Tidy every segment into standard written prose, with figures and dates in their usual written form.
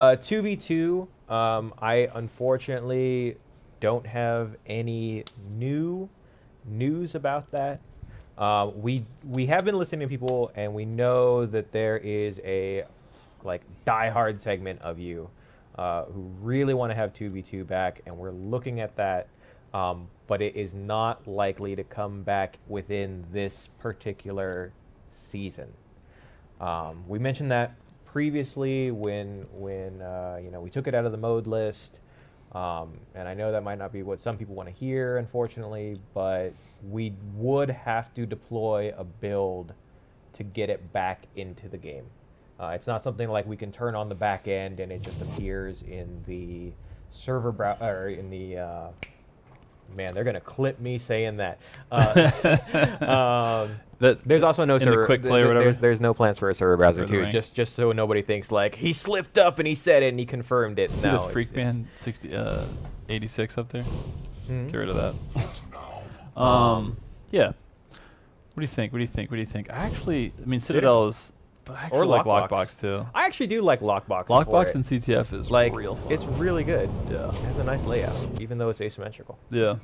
2v2. I unfortunately don't have any new news about that. We have been listening to people, and we know that there is a like diehard segment of you who really want to have 2v2 back, and we're looking at that. But it is not likely to come back within this particular season. We mentioned that previously when you know, we took it out of the mode list, and I know that might not be what some people want to hear, unfortunately, but we would have to deploy a build to get it back into the game. It's not something like we can turn on the back end and it just appears in the server or in the man, they're gonna clip me saying that. There's also no server. The quick play or whatever. There's no plans for a server browser too. Ring. Just so nobody thinks like he slipped up and he said it and he confirmed it. See no, the Freakman 86 up there. Mhm. Get rid of that. Yeah. What do you think? What do you think? What do you think? I mean, Citadel is, but I actually like Lockbox too. I actually do like Lockbox. Lockbox and CTF is like real fun. it's really good. Yeah. It has a nice layout, even though it's asymmetrical. Yeah.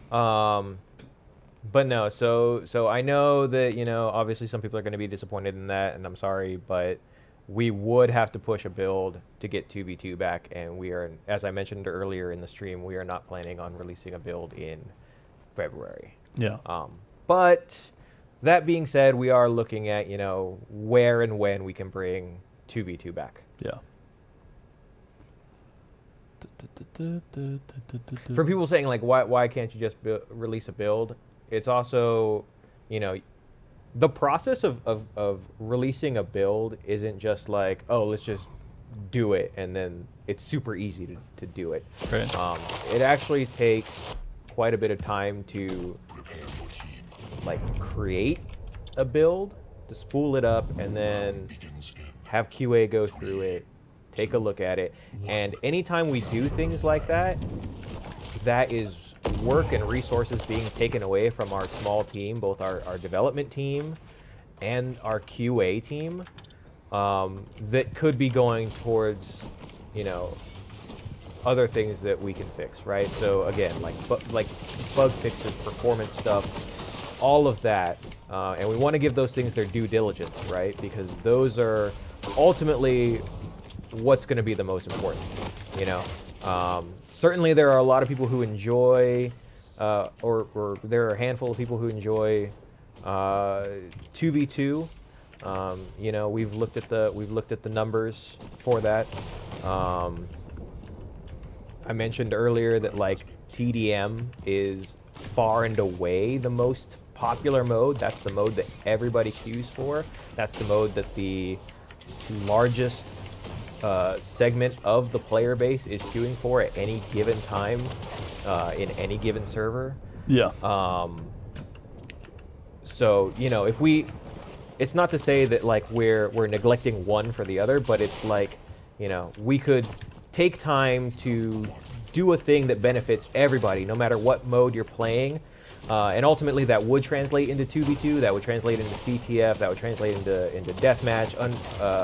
But no, so I know that, you know, obviously some people are going to be disappointed in that, and I'm sorry, but we would have to push a build to get 2v2 back, and we are, as I mentioned earlier in the stream, we are not planning on releasing a build in February. Yeah. But that being said, we are looking at, you know, where and when we can bring 2v2 back. Yeah. For people saying like, why can't you just release a build? It's also, you know, the process of releasing a build isn't just like, oh, let's just do it, and then it's super easy to do it. Right. It actually takes quite a bit of time to like create a build, to spool it up, and then have QA go through it, take a look at it, and anytime we do things like that, that is work and resources being taken away from our small team, both our development team and our QA team, that could be going towards, you know, other things that we can fix, right? So again, like bug fixes, performance stuff, all of that, and we want to give those things their due diligence, right? Because those are ultimately what's going to be the most important, you know? Certainly there are a lot of people who enjoy, or there are a handful of people who enjoy 2v2. You know, we've looked at the numbers for that. I mentioned earlier that like TDM is far and away the most popular mode. That's the mode that everybody queues for. That's the mode that the largest segment of the player base is queuing for at any given time in any given server. Yeah. So, you know, it's not to say that like we're neglecting one for the other, but it's like, you know, we could take time to do a thing that benefits everybody, no matter what mode you're playing. And ultimately that would translate into 2v2, that would translate into CTF, that would translate into Deathmatch,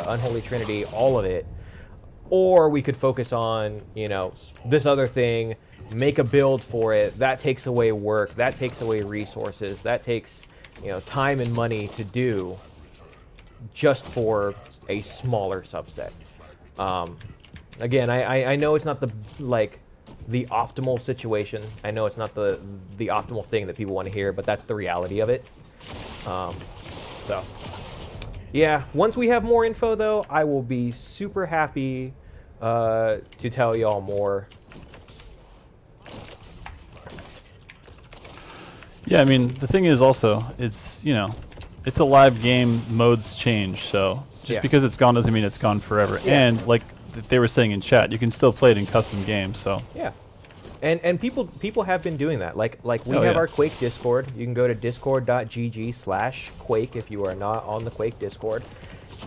Unholy Trinity, all of it. Or we could focus on, you know, this other thing, make a build for it. That takes away work, that takes away resources, that takes, you know, time and money to do just for a smaller subset. Again, I know it's not the optimal situation. I know it's not the optimal thing that people want to hear, but that's the reality of it. So, yeah, once we have more info, though, I will be super happy to tell y'all more. Yeah, I mean, the thing is also, it's, you know, it's a live game, modes change, so just because it's gone doesn't mean it's gone forever. Yeah. And like they were saying in chat, you can still play it in custom games, so. Yeah. And people have been doing that. Like we have our Quake Discord. You can go to discord.gg/Quake if you are not on the Quake Discord.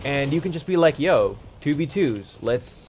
And you can just be like, yo, 2v2s, let's